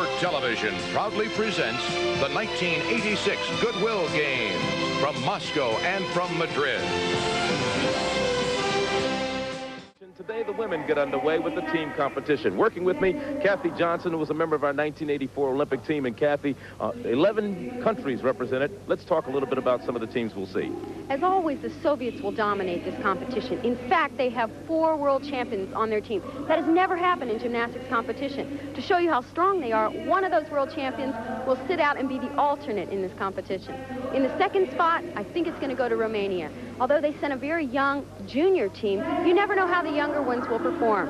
Network Television proudly presents the 1986 Goodwill Games from Moscow and from Madrid. Today, the women get underway with the team competition. Working with me, Kathy Johnson, who was a member of our 1984 Olympic team. And Kathy, 11 countries represented. Let's talk a little bit about some of the teams we'll see. As always, the Soviets will dominate this competition. In fact, they have 4 world champions on their team. That has never happened in gymnastics competition. To show you how strong they are, one of those world champions will sit out and be the alternate in this competition. In the second spot, I think it's going to go to Romania. Although they sent a very young junior team, you never know how the younger ones will perform.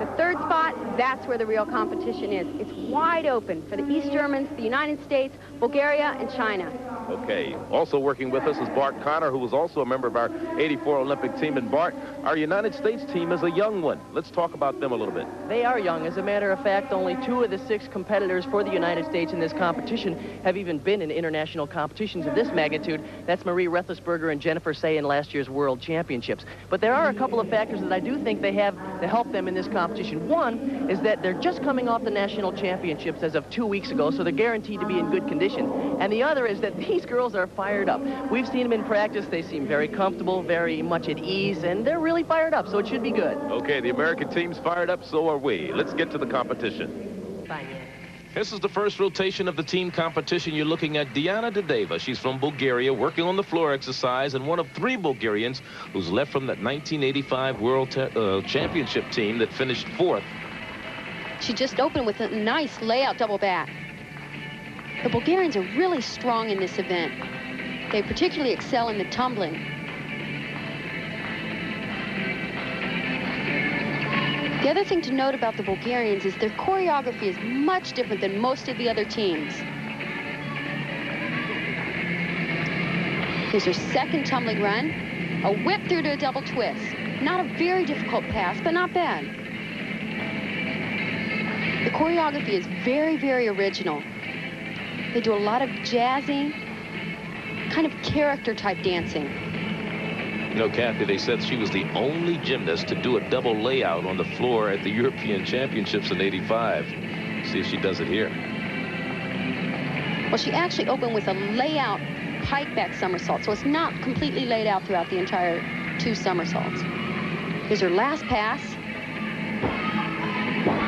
The third spot, that's where the real competition is. It's wide open for the East Germans, the United States, Bulgaria, and China. Okay. Also working with us is Bart Connor, who was also a member of our 84 Olympic team. And Bart, our United States team is a young one. Let's talk about them a little bit. They are young. As a matter of fact, only 2 of the 6 competitors for the United States in this competition have even been in international competitions of this magnitude. That's Marie Roethlisberger and Jennifer Say in last year's World Championships. But there are a couple of factors that I do think they have to help them in this competition. One is that they're just coming off the national championships as of 2 weeks ago, so they're guaranteed to be in good condition. And the other is that these girls are fired up. We've seen them in practice. They seem very comfortable, very much at ease, and they're really fired up, so it should be good. Okay, the American team's fired up, so are we. Let's get to the competition. Bye. This is the first rotation of the team competition. You're looking at Diana Dedeva. She's from Bulgaria, working on the floor exercise, and one of 3 Bulgarians who's left from that 1985 World Championship team that finished 4th. She just opened with a nice layout double back. The Bulgarians are really strong in this event. They particularly excel in the tumbling. The other thing to note about the Bulgarians is their choreography is much different than most of the other teams. Here's her second tumbling run. A whip through to a double twist. Not a very difficult pass, but not bad. The choreography is very, very original. They do a lot of jazzy, kind of character-type dancing. You know, Kathy, they said she was the only gymnast to do a double layout on the floor at the European Championships in '85. See if she does it here. Well, she actually opened with a layout pike back somersault, so it's not completely laid out throughout the entire 2 somersaults. Here's her last pass.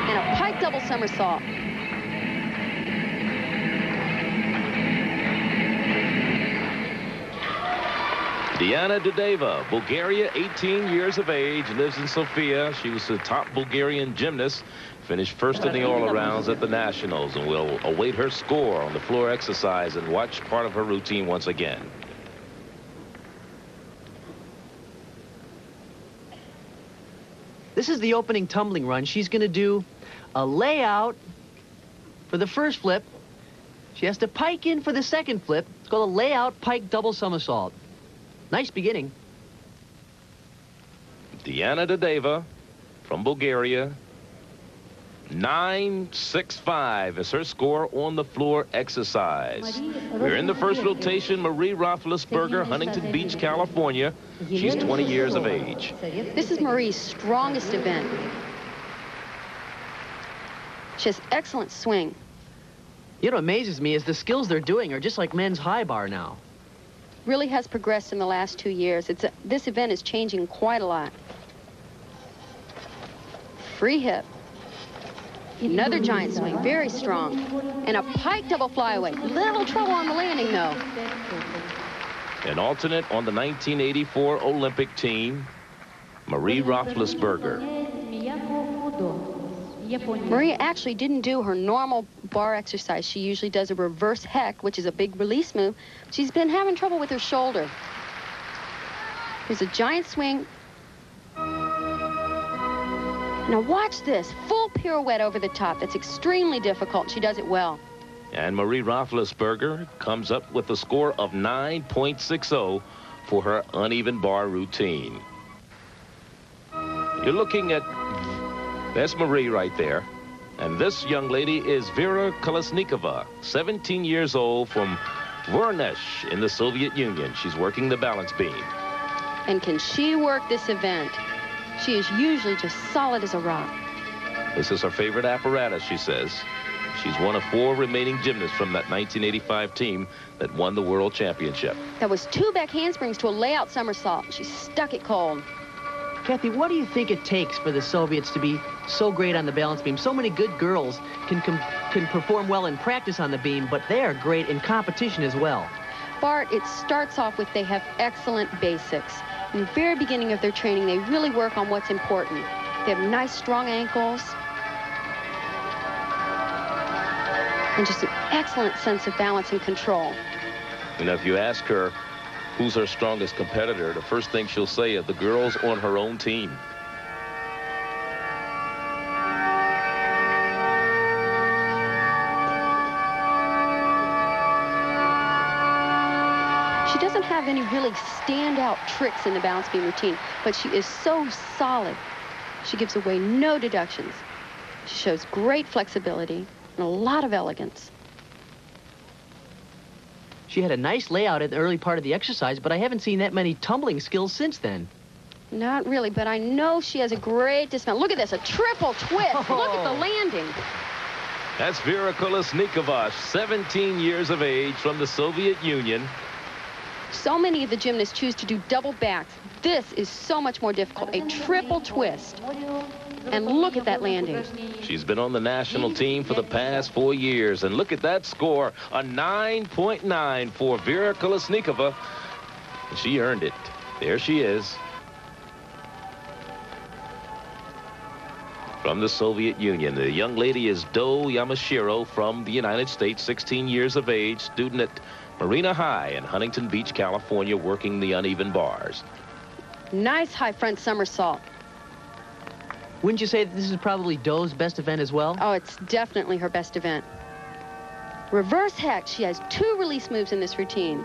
And a pike double somersault. Diana Dedeva, Bulgaria, 18 years of age, lives in Sofia. She was the top Bulgarian gymnast, finished 1st in the all-arounds at the Nationals, and we'll await her score on the floor exercise and watch part of her routine once again. This is the opening tumbling run. She's going to do a layout for the first flip. She has to pike in for the second flip. It's called a layout pike double somersault. Nice beginning. Diana Dedeva from Bulgaria. 9.65 is her score on the floor exercise. We're in the first rotation. Marie Roethlisberger, Huntington Beach, California. She's 20 years of age. This is Marie's strongest event. She has excellent swing. You know what amazes me is the skills they're doing are just like men's high bar now. Really has progressed in the last 2 years. This event is changing quite a lot. Free hip. Another giant swing, very strong. And a pike double flyaway. Little trouble on the landing, though. An alternate on the 1984 Olympic team, Marie Roethlisberger. Maria actually didn't do her normal bar exercise. She usually does a reverse heck, which is a big release move. She's been having trouble with her shoulder. Here's a giant swing. Now watch this, full pirouette over the top. That's extremely difficult. She does it well. And Marie Roethlisberger comes up with a score of 9.60 for her uneven bar routine. You're looking at, that's Marie right there. And this young lady is Vera Kolesnikova, 17 years old, from Voronezh in the Soviet Union. She's working the balance beam. And can she work this event? She is usually just solid as a rock. This is her favorite apparatus, she says. She's one of 4 remaining gymnasts from that 1985 team that won the world championship. That was 2 back handsprings to a layout somersault. She stuck it cold. Kathy, what do you think it takes for the Soviets to be so great on the balance beam? So many good girls can perform well in practice on the beam, but they are great in competition as well. Bart, it starts off with they have excellent basics. In the very beginning of their training, they really work on what's important. They have nice, strong ankles. And just an excellent sense of balance and control. You know, if you ask her who's her strongest competitor, the first thing she'll say is the girls on her own team. She doesn't have any really standout tricks in the balance beam routine, but she is so solid. She gives away no deductions. She shows great flexibility and a lot of elegance. She had a nice layout at the early part of the exercise, but I haven't seen that many tumbling skills since then. Not really, but I know she has a great dismount. Look at this, a triple twist. Oh. Look at the landing. That's Vera Kolesnikova, 17 years of age, from the Soviet Union. So many of the gymnasts choose to do double backs. This is so much more difficult, a triple twist. And look at that landing. She's been on the national team for the past 4 years, and look at that score, a 9.9 for Vera Kolesnikova. She earned it. There she is. From the Soviet Union, the young lady is Do Yamashiro from the United States, 16 years of age, student at Marina High in Huntington Beach, California, working the uneven bars. Nice high front somersault. Wouldn't you say that this is probably Do's best event as well? Oh, it's definitely her best event. Reverse hex. She has 2 release moves in this routine.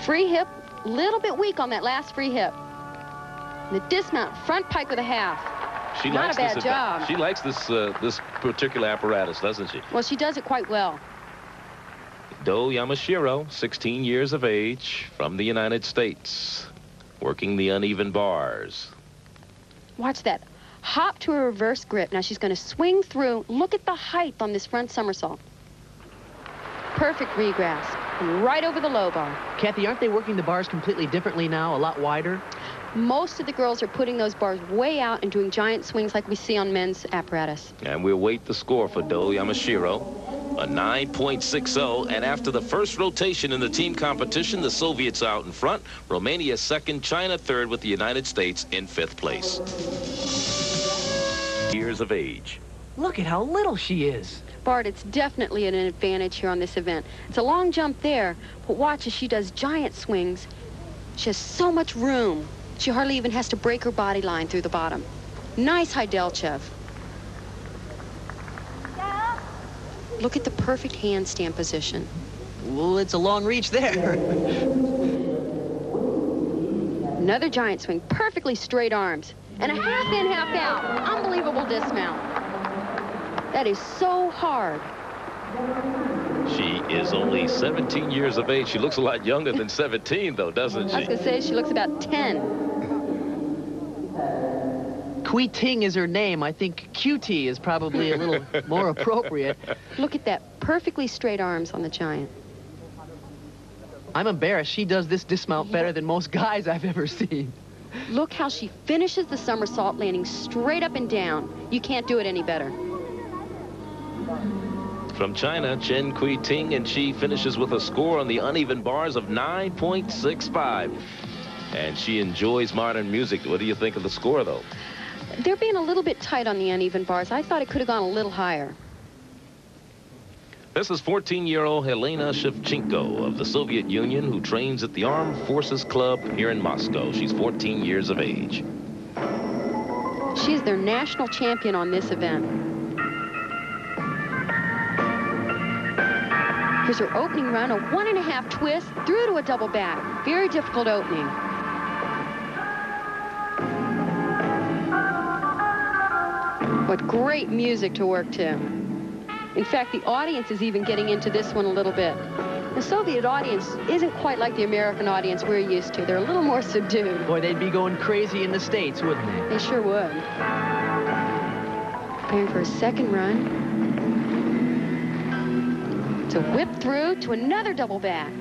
Free hip, a little bit weak on that last free hip. And the dismount, front pike with a half. She Not likes a bad this job. She likes this particular apparatus, doesn't she? Well, she does it quite well. Do Yamashiro, 16 years of age, from the United States, working the uneven bars. Watch that. Hop to a reverse grip. Now she's going to swing through. Look at the height on this front somersault. Perfect regrasp. And right over the low bar. Kathy, aren't they working the bars completely differently now, a lot wider? Most of the girls are putting those bars way out and doing giant swings like we see on men's apparatus. And we'll wait the score for Do Yamashiro, a 9.60. And after the first rotation in the team competition, the Soviets out in front, Romania second, China third, with the United States in 5th place. Years of age. Look at how little she is. Bart, it's definitely an advantage here on this event. It's a long jump there, but watch as she does giant swings. She has so much room. She hardly even has to break her body line through the bottom. Nice high Delchev. Look at the perfect handstand position. Well, it's a long reach there. Another giant swing, perfectly straight arms. And a half in, half out. Unbelievable dismount. That is so hard. She is only 17 years of age. She looks a lot younger than 17, though, doesn't I was she? going to say she looks about 10. Kui Ting is her name. I think QT is probably a little more appropriate. Look at that perfectly straight arms on the giant. I'm embarrassed. She does this dismount better than most guys I've ever seen. Look how she finishes the somersault landing straight up and down. You can't do it any better. From China, Chen Kui Ting, and she finishes with a score on the uneven bars of 9.65. And she enjoys modern music. What do you think of the score, though? They're being a little bit tight on the uneven bars. I thought it could have gone a little higher. This is 14-year-old Helena Shevchenko of the Soviet Union, who trains at the Armed Forces Club here in Moscow. She's 14 years of age. She's their national champion on this event. Here's her opening run, a 1.5 twist, through to a double back. Very difficult opening. What great music to work to. In fact, the audience is even getting into this one a little bit. The Soviet audience isn't quite like the American audience we're used to. They're a little more subdued. Boy, they'd be going crazy in the States, wouldn't they? They sure would. Preparing for a second run. To whip through to another double back.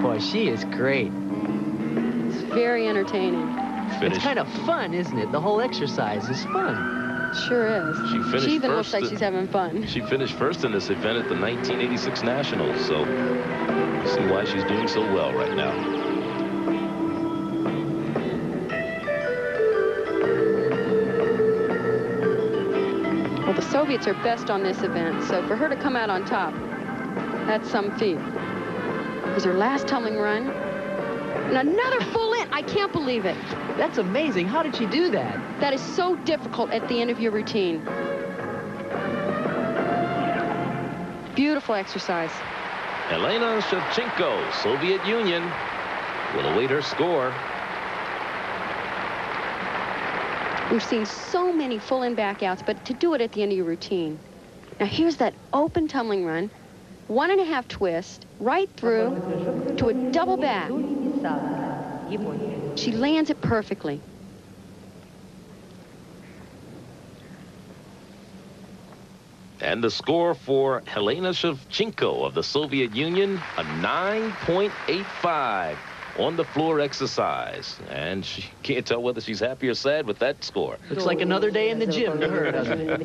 Boy, she is great. It's very entertaining. It's kind of fun, isn't it? The whole exercise is fun. Sure is. She even looks like she's having fun. She finished first in this event at the 1986 Nationals, so you see why she's doing so well right now. Well, the Soviets are best on this event, so for her to come out on top, that's some feat. Here's her last tumbling run. And another full in. I can't believe it. That's amazing. How did she do that? That is so difficult at the end of your routine. Beautiful exercise. Elena Shevchenko, Soviet Union, will await her score. We've seen so many full in back outs, but to do it at the end of your routine. Now here's that open tumbling run, 1.5 twist, right through to a double back. She lands it perfectly. And the score for Helena Shevchenko of the Soviet Union, a 9.85 on the floor exercise. And she can't tell whether she's happy or sad with that score. Looks like another day in the gym to her, doesn't it?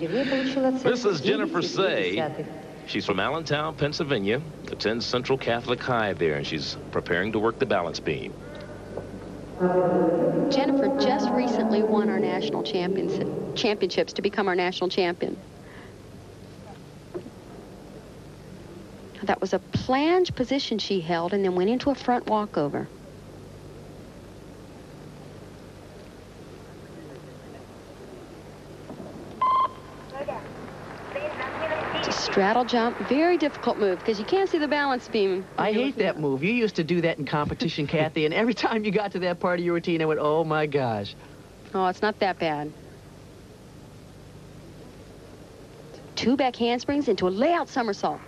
This is Jennifer Say. She's from Allentown, Pennsylvania, attends Central Catholic High there, and she's preparing to work the balance beam. Jennifer just recently won our national championships to become our national champion. That was a plunge position she held and then went into a front walkover. It's a straddle jump, very difficult move because you can't see the balance beam. I hate that move. You used to do that in competition, Kathy, and every time you got to that part of your routine, I went, oh my gosh. Oh, it's not that bad. 2 back handsprings into a layout somersault.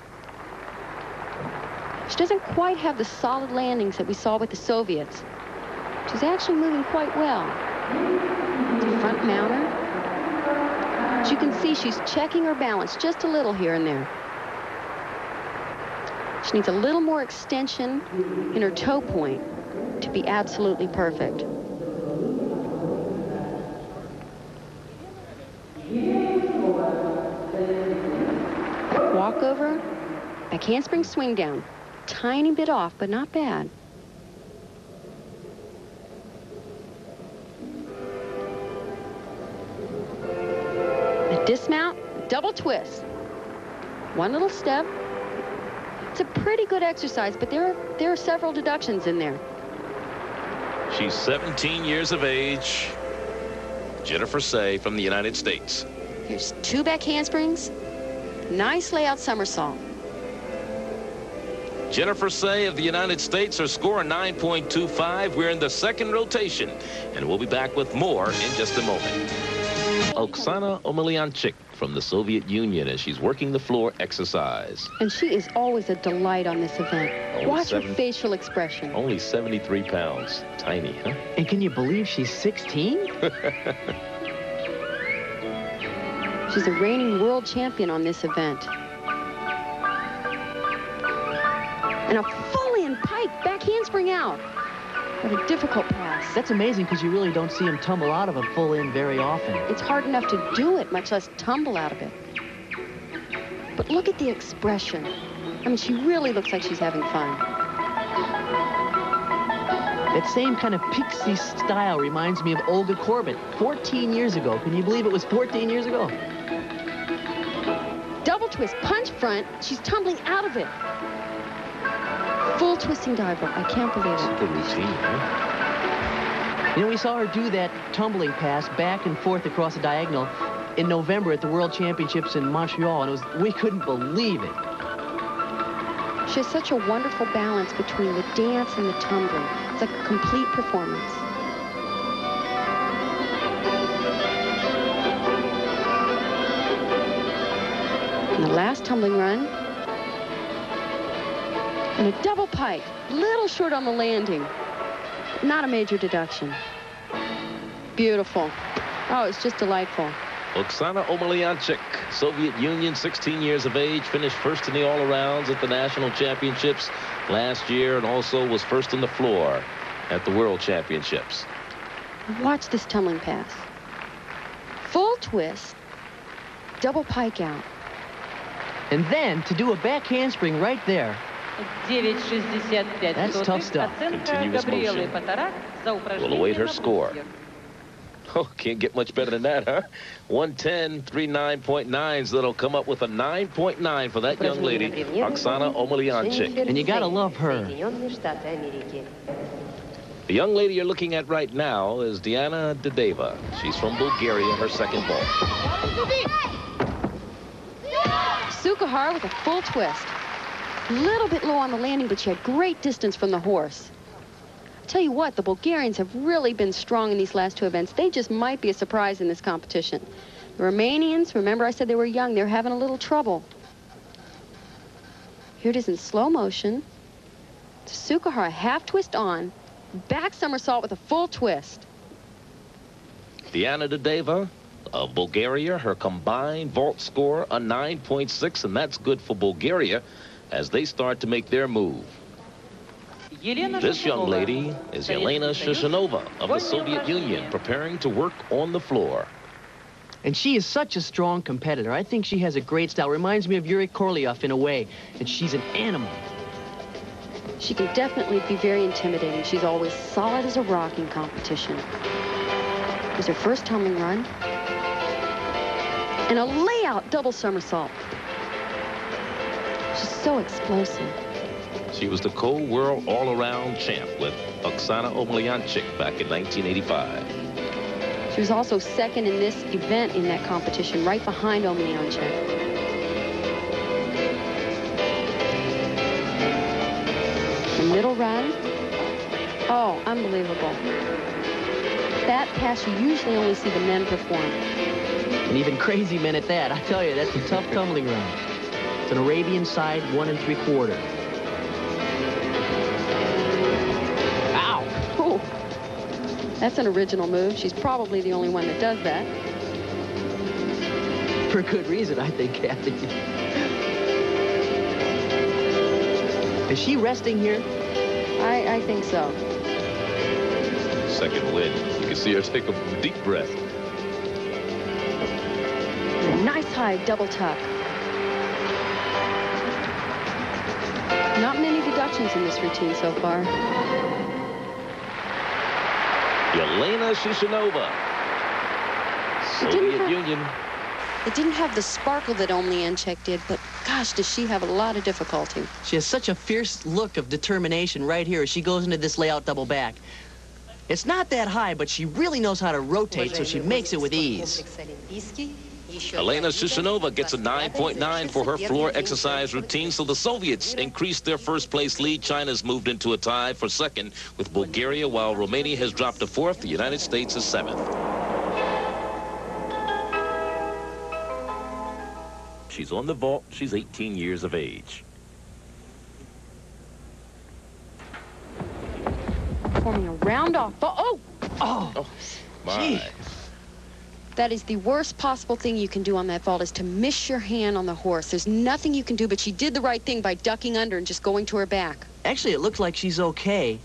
She doesn't quite have the solid landings that we saw with the Soviets. She's actually moving quite well. Front mounter. As you can see, she's checking her balance just a little here and there. She needs a little more extension in her toe point to be absolutely perfect. Walkover, back handspring swing down. Tiny bit off, but not bad. A dismount, double twist. One little step. It's a pretty good exercise, but there are several deductions in there. She's 17 years of age. Jennifer Say from the United States. Here's 2 back handsprings. Nice layout somersault. Jennifer Say of the United States, her score 9.25. We're in the second rotation, and we'll be back with more in just a moment. Oksana Omelianchik from the Soviet Union as she's working the floor exercise. And she is always a delight on this event. Watch her facial expression. Only 73 pounds. Tiny, huh? And can you believe she's 16? She's a reigning world champion on this event. And a full-in pike, back handspring out. What a difficult pass. That's amazing because you really don't see him tumble out of a full in very often. It's hard enough to do it, much less tumble out of it. But look at the expression. I mean, she really looks like she's having fun. That same kind of pixie style reminds me of Olga Korbut 14 years ago. Can you believe it was 14 years ago? Double twist, punch front. She's tumbling out of it. Full twisting dive. I can't believe it. Good routine, huh? You know, we saw her do that tumbling pass back and forth across the diagonal in November at the World Championships in Montreal, and we couldn't believe it. She has such a wonderful balance between the dance and the tumbling. It's like a complete performance. And the last tumbling run. And a double pike, little short on the landing. Not a major deduction. Beautiful. Oh, it's just delightful. Oksana Omelianchik, Soviet Union, 16 years of age, finished first in the all-arounds at the national championships last year and also was first on the floor at the World Championships. Watch this tumbling pass. Full twist, double pike out. And then to do a back handspring right there. That's tough stuff. Continuous motion. We'll await her score. Oh, can't get much better than that, huh? 110.39.9s. That'll come up with a 9.9 for that young lady, Oksana Omelianchik. And you gotta love her. The young lady you're looking at right now is Diana Dedeva. She's from Bulgaria, her second vault. Sukahar with a full twist. A little bit low on the landing, but she had great distance from the horse. Tell you what, the Bulgarians have really been strong in these last two events. They just might be a surprise in this competition. The Romanians, remember I said they were young, they're having a little trouble. Here it is in slow motion. Sukahar, half twist on, back somersault with a full twist. Diana Dedeva of Bulgaria, her combined vault score a 9.6, and that's good for Bulgaria as they start to make their move. This young lady is Yelena Shushanova of the Soviet Union, preparing to work on the floor. And she is such a strong competitor. I think she has a great style. Reminds me of Yuri Korleov in a way. And she's an animal. She can definitely be very intimidating. She's always solid as a rock in competition. Here's her first tumbling run. And a layout double somersault. She's so explosive. She was the co-world all-around champ with Oksana Omelianchik back in 1985. She was also second in this event in that competition, right behind Omelianchik. The middle run. Oh, unbelievable. That pass you usually only see the men perform. And even crazy men at that. I tell you, that's a tough tumbling run. It's an Arabian side 1 3/4. That's an original move. She's probably the only one that does that. For good reason, I think, Kathy. Is she resting here? I think so. Second win. You can see her take a deep breath. Nice high double tuck. Not many deductions in this routine so far. Yelena Shushanova, Soviet Union. It didn't have the sparkle that Omelianchik did, but gosh, does she have a lot of difficulty. She has such a fierce look of determination right here as she goes into this layout double back. It's not that high, but she really knows how to rotate, so she makes it with ease. Yelena Shushanova gets a 9.9 for her floor exercise routine, so the Soviets increased their first-place lead. China's moved into a tie for second with Bulgaria, while Romania has dropped to fourth. The United States is seventh. She's on the vault. She's 18 years of age. Forming a round off. Oh! My. Gee. That is the worst possible thing you can do on that vault, is to miss your hand on the horse. There's nothing you can do, but she did the right thing by ducking under and just going to her back. Actually, it looks like she's okay.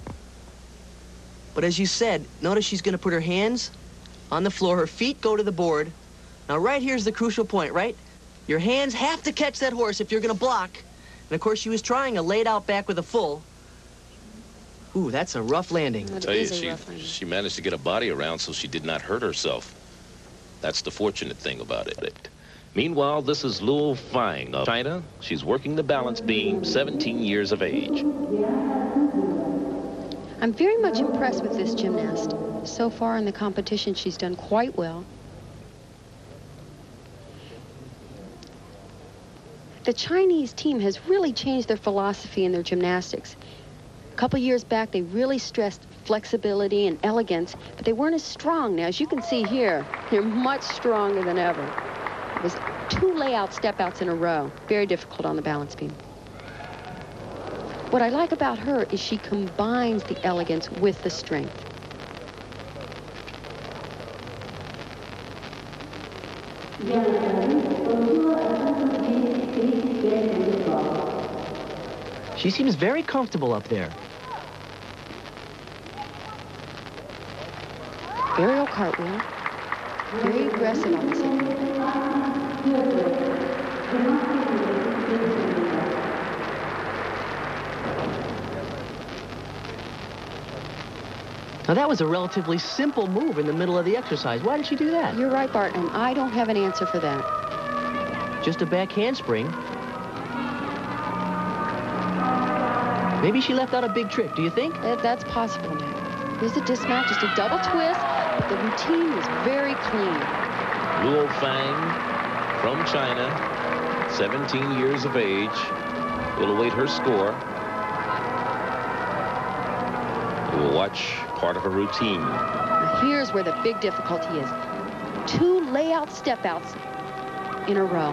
But as you said, notice she's going to put her hands on the floor. Her feet go to the board. Now, right here's the crucial point, right? Your hands have to catch that horse if you're going to block. And, of course, she was trying a laid-out back with a full. Ooh, that's a rough landing. That I tell you, is a rough landing. she managed to get a body around so she did not hurt herself. That's the fortunate thing about it. Meanwhile, this is Luo Fang of China. She's working the balance beam, 17 years of age. I'm very much impressed with this gymnast. So far in the competition, she's done quite well. The Chinese team has really changed their philosophy in their gymnastics. A couple years back, they really stressed flexibility and elegance, but they weren't as strong. Now, as you can see here, they're much stronger than ever. It was 2 layout step-outs in a row. Very difficult on the balance beam. What I like about her is she combines the elegance with the strength. She seems very comfortable up there. Aerial cartwheel. Very aggressive on this end. Now, that was a relatively simple move in the middle of the exercise. Why did she do that? You're right, Bart, and I don't have an answer for that. Just a back handspring. Maybe she left out a big trick, do you think? That's possible, Matt. There's a dismount, just a double twist, but the routine was very clean. Luo Fang from China, 17 years of age. We'll await her score. We'll watch part of her routine. Now here's where the big difficulty is. 2 layout step-outs in a row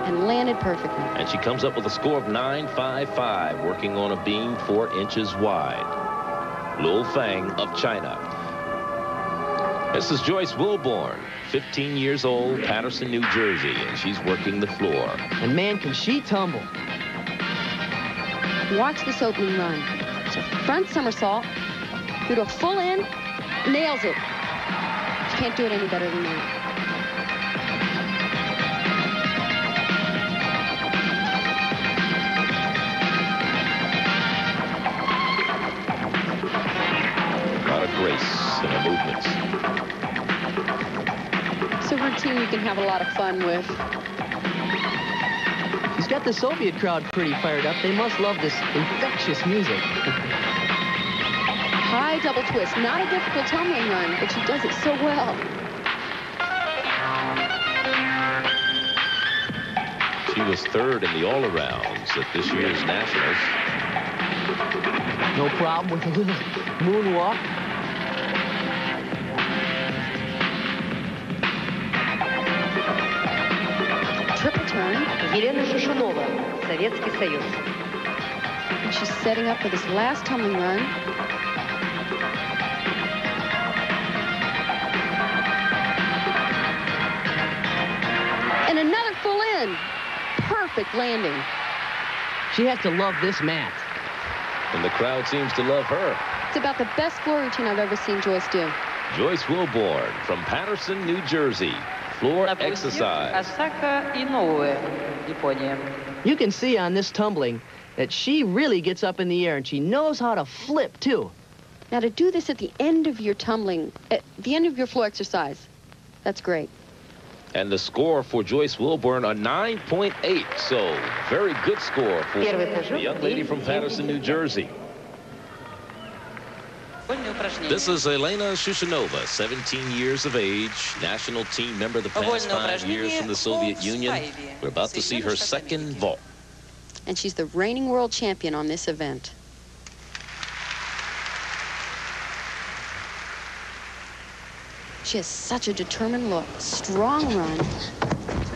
and landed perfectly. And she comes up with a score of 9.55, working on a beam 4 inches wide. Luo Fang of China. This is Joyce Wilborn, 15 years old, Patterson, New Jersey, and she's working the floor. And man, can she tumble. Watch this opening run. It's a front somersault through to a full in, nails it. She can't do it any better than that. A lot of grace in her movements. It's a routine you can have a lot of fun with. She's got the Soviet crowd pretty fired up. They must love this infectious music. High double twist. Not a difficult tumbling run, but she does it so well. She was 3rd in the all-arounds at this year's Nationals. No problem with a little moonwalk. Triple turn. And she's setting up for this last tumbling run. And another full in. Perfect landing. She has to love this mat. And the crowd seems to love her. It's about the best floor routine I've ever seen Joyce do. Joyce Wilborn from Patterson, New Jersey. Floor exercise. You can see on this tumbling that she really gets up in the air, and she knows how to flip, too. Now, to do this at the end of your tumbling, at the end of your floor exercise, that's great. And the score for Joyce Wilborn, a 9.8. So, very good score for the young lady from Patterson, New Jersey. This is Elena Shushanova, 17 years of age, national team member the past 5 years from the Soviet Union. We're about to see her second vault. And she's the reigning world champion on this event. She has such a determined look. Strong run.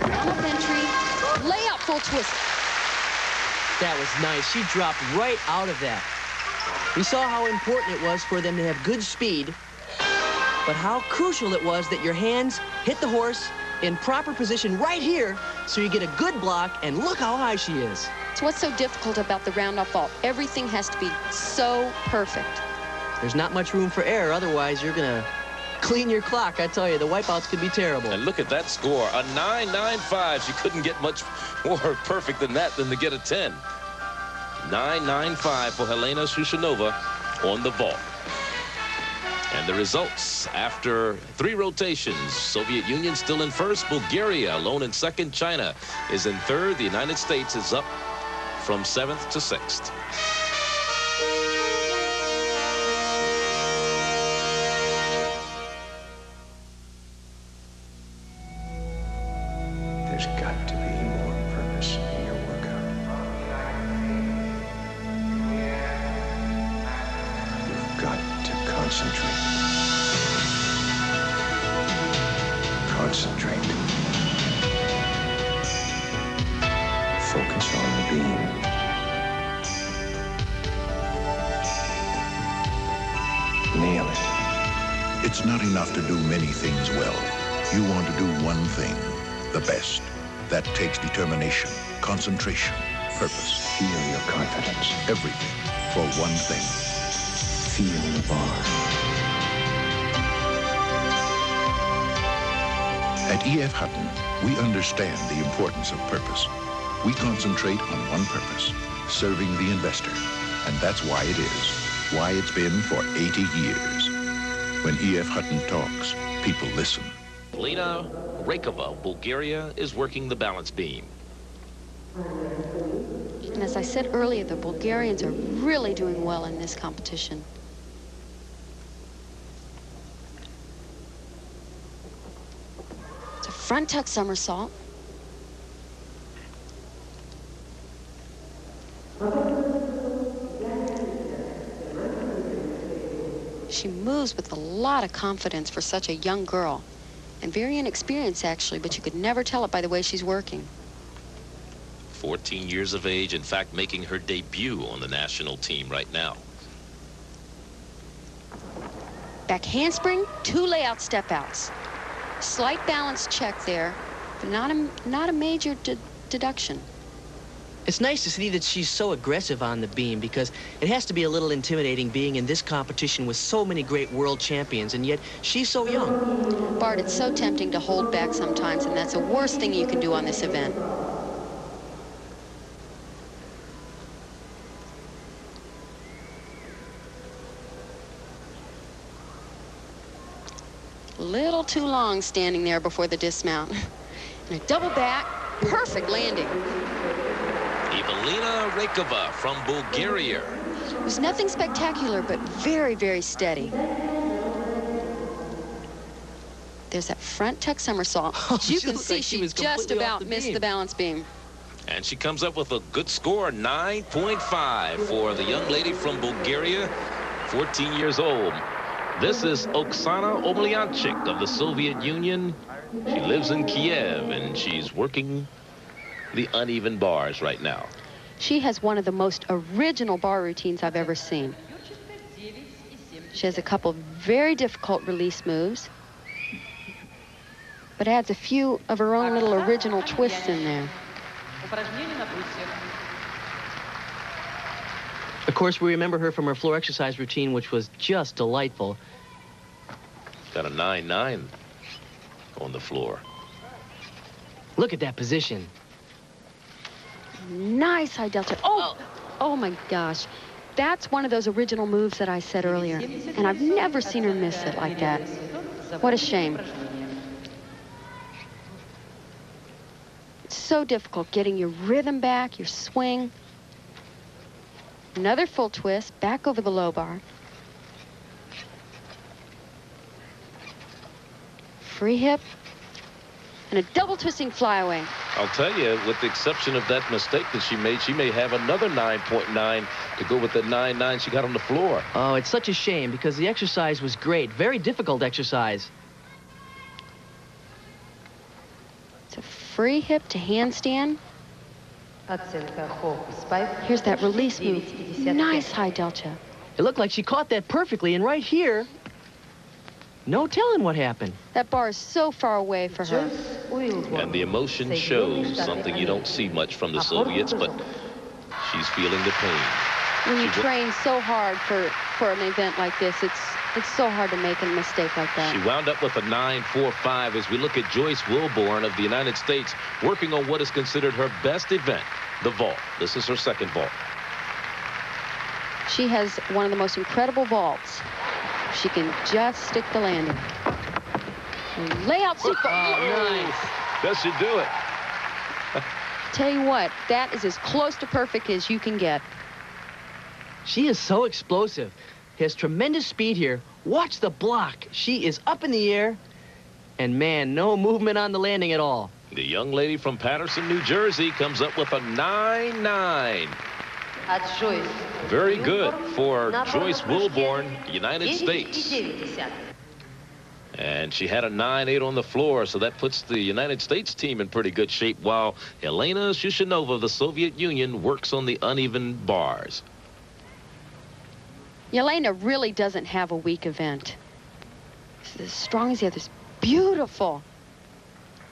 Run-up entry. Layup full twist. That was nice. She dropped right out of that. We saw how important it was for them to have good speed, but how crucial it was that your hands hit the horse in proper position right here so you get a good block, and look how high she is. It's what's so difficult about the round-off vault. Everything has to be so perfect. There's not much room for error, otherwise you're going to clean your clock. I tell you, the wipeouts could be terrible. And look at that score, a 9.95. She couldn't get much more perfect than that than to get a 10. 9.95 for Helena Shushanova on the vault. And the results after 3 rotations: Soviet Union still in first, Bulgaria alone in second, China is in third, the United States is up from 7th to 6th. There's got to be more purpose in your workout. You've got to concentrate. Concentrate. Focus on the beam. Nail it. It's not enough to do many things well. You want to do one thing, the best. That takes determination, concentration, purpose. Feel your confidence. Everything for one thing. Feel the bar. At E.F. Hutton, we understand the importance of purpose. We concentrate on one purpose, serving the investor. And that's why it is, why it's been for 80 years. When E.F. Hutton talks, people listen. Lena Rakova, Bulgaria, is working the balance beam. And as I said earlier, the Bulgarians are really doing well in this competition. It's a front tuck somersault. She moves with a lot of confidence for such a young girl. And very inexperienced, actually, but you could never tell it by the way she's working. 14 years of age, in fact, making her debut on the national team right now. Back handspring, 2 layout step outs. Slight balance check there, but not a major deduction. It's nice to see that she's so aggressive on the beam, because it has to be a little intimidating being in this competition with so many great world champions, and yet she's so young. Bart, it's so tempting to hold back sometimes, and that's the worst thing you can do on this event. A little too long standing there before the dismount. And a double back, perfect landing. Evelina Rakova from Bulgaria. It was nothing spectacular, but very, very steady. There's that front tuck somersault. As you can see, she just about missed the balance beam. And she comes up with a good score, 9.5 for the young lady from Bulgaria, 14 years old. This is Oksana Omelyanchik of the Soviet Union. She lives in Kiev, and she's working the uneven bars right now. She has one of the most original bar routines I've ever seen. She has a couple very difficult release moves, but adds a few of her own little original twists in there. Of course, we remember her from her floor exercise routine, which was just delightful. Got a 9-9 on the floor. Look at that position. Nice high delta. Oh my gosh. That's one of those original moves that I said earlier. And I've never seen her miss it like that. What a shame. It's so difficult getting your rhythm back, your swing. Another full twist, back over the low bar. Free hip. And a double twisting flyaway. I'll tell you, with the exception of that mistake that she may have another 9.9 to go with the 9.9 she got on the floor. Oh, it's such a shame, because the exercise was great. Very difficult exercise. It's a free hip to handstand. Here's that release move. Nice high delta. It looked like she caught that perfectly, and right here, no telling what happened. That bar is so far away for her. And the emotion shows, something you don't see much from the Soviets, but she's feeling the pain. When you train so hard for an event like this, it's so hard to make a mistake like that. She wound up with a 9.45 as we look at Joyce Wilborn of the United States working on what is considered her best event, the vault. This is her second vault. She has one of the most incredible vaults. She can just stick the landing. Layout super. Oh, nice. Does she do it? Tell you what, that is as close to perfect as you can get. She is so explosive. Has tremendous speed here. Watch the block. She is up in the air. And man, no movement on the landing at all. The young lady from Patterson, New Jersey comes up with a 9.9. Very good for Joyce Wilborn, United States. And she had a 9.8 on the floor, so that puts the United States team in pretty good shape, while Elena Shushinova of the Soviet Union works on the uneven bars. Yelena really doesn't have a weak event. She's as strong as the others. Beautiful.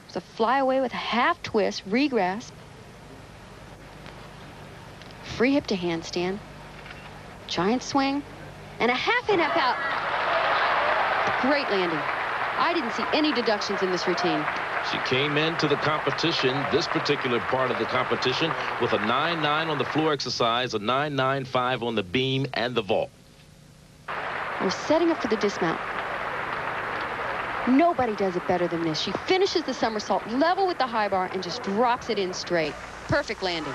It's a flyaway with a half twist, regrasp, free hip to handstand, giant swing, and a half in, half out. Great landing. I didn't see any deductions in this routine. She came into the competition, this particular part of the competition, with a 9.9 on the floor exercise, a 9.95 on the beam and the vault. We're setting up for the dismount. Nobody does it better than this. She finishes the somersault level with the high bar and just drops it in straight. Perfect landing.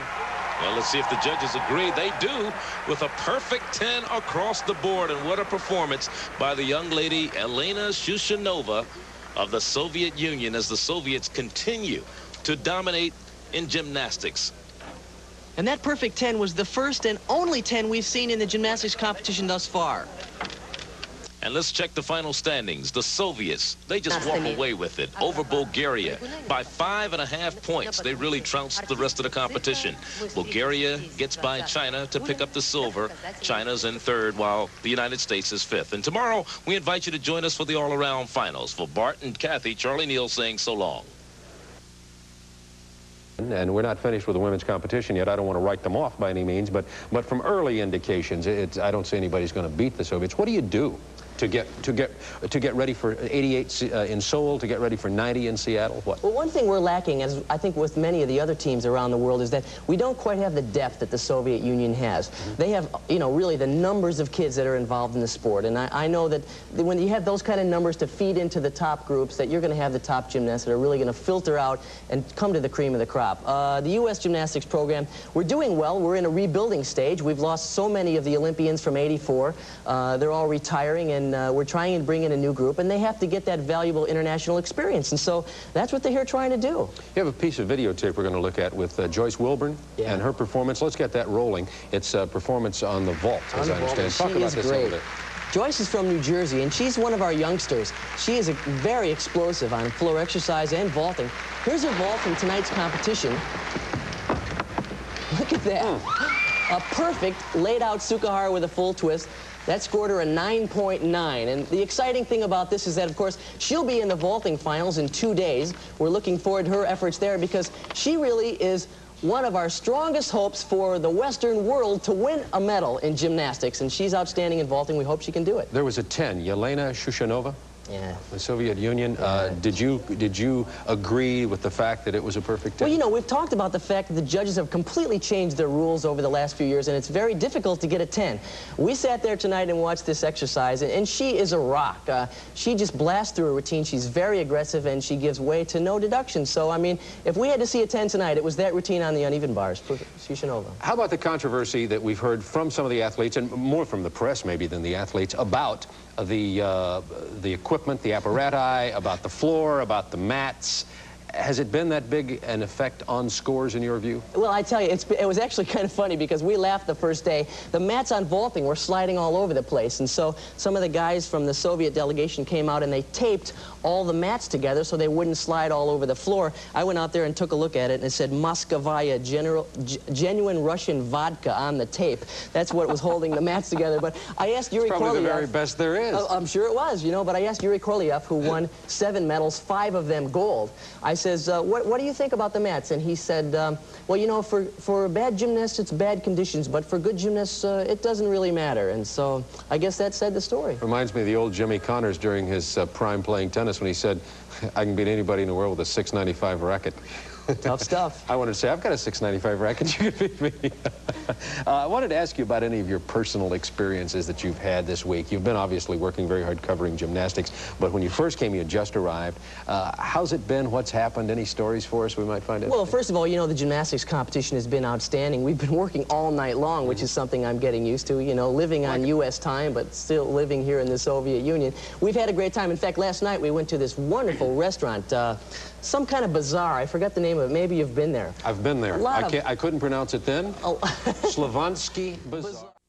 Well, let's see if the judges agree. They do, with a perfect 10 across the board. And what a performance by the young lady, Elena Shushanova of the Soviet Union, as the Soviets continue to dominate in gymnastics. And that perfect 10 was the first and only 10 we've seen in the gymnastics competition thus far. And let's check the final standings. The Soviets, they just walk away with it over Bulgaria by 5.5 points. They really trounced the rest of the competition. Bulgaria gets by China to pick up the silver. China's in third, while the United States is fifth. And tomorrow, we invite you to join us for the all-around finals. For Bart and Kathy, Charlie Neal saying so long. And we're not finished with the women's competition yet. I don't want to write them off by any means, but from early indications, I don't see anybody's going to beat the Soviets. What do you do to get ready for 88 in Seoul, to get ready for 90 in Seattle? What? Well, one thing we're lacking, as I think with many of the other teams around the world, is that we don't quite have the depth that the Soviet Union has. They have, you know, really the numbers of kids that are involved in the sport, and I know that when you have those kind of numbers to feed into the top groups, that you're going to have the top gymnasts that are really going to filter out and come to the cream of the crop. The U.S. gymnastics program, we're doing well. We're in a rebuilding stage. We've lost so many of the Olympians from '84. They're all retiring, and we're trying to bring in a new group, and they have to get that valuable international experience, and so that's what they're here trying to do. You have a piece of videotape we're going to look at with Joyce Wilburn and her performance. Let's get that rolling. It's a performance on the vault, as I understand. Talk about this a little bit. Joyce is from New Jersey, and she's one of our youngsters. She is very explosive on floor exercise and vaulting. Here's her vault from tonight's competition. Look at that. A perfect laid-out Sukahara with a full twist. That scored her a 9.9. And the exciting thing about this is that, of course, she'll be in the vaulting finals in 2 days. We're looking forward to her efforts there because she really is one of our strongest hopes for the Western world to win a medal in gymnastics. And she's outstanding in vaulting. We hope she can do it. There was a 10, Yelena Shushanova. Yeah. The Soviet Union. Did you agree with the fact that it was a perfect 10? Well, you know, we've talked about the fact that the judges have completely changed their rules over the last few years, and it's very difficult to get a 10. We sat there tonight and watched this exercise, and she is a rock. She just blasts through a routine. She's very aggressive, and she gives way to no deduction. So, I mean, if we had to see a 10 tonight, it was that routine on the uneven bars for Shushanova. How about the controversy that we've heard from some of the athletes, and more from the press maybe than the athletes, about the equipment, the apparatus, about the floor, about the mats? Has it been that big an effect on scores in your view? Well, I tell you, it was actually kind of funny because we laughed the first day. The mats on vaulting were sliding all over the place, and so some of the guys from the Soviet delegation came out and they taped all the mats together so they wouldn't slide all over the floor. I went out there and took a look at it, and it said Moskovaya genuine Russian vodka on the tape. That's what was holding the mats together. But I asked Yuri Korlev. Probably the very best there is. I'm sure it was, you know, but I asked Yuri Korlev, who won 7 medals, 5 of them gold. I says, what do you think about the mats? And he said, well, you know, for bad gymnasts, it's bad conditions, but for good gymnasts, it doesn't really matter. And so I guess that said the story. Reminds me of the old Jimmy Connors during his prime playing tennis when he said, I can beat anybody in the world with a 695 racket. Tough stuff. I wanted to say, I've got a 695 racket. You can beat me. I wanted to ask you about any of your personal experiences that you've had this week. You've been obviously working very hard covering gymnastics, but when you first came, you had just arrived. How's it been? What's happened? Any stories for us we might find out? Well, first of all, you know, the gymnastics competition has been outstanding. We've been working all night long, which is something I'm getting used to, you know, living on U.S. time, but still living here in the Soviet Union. We've had a great time. In fact, last night we went to this wonderful restaurant, some kind of bazaar. I forgot the name of it. Maybe you've been there. I've been there. I couldn't pronounce it then. Oh. Slavansky Bazaar.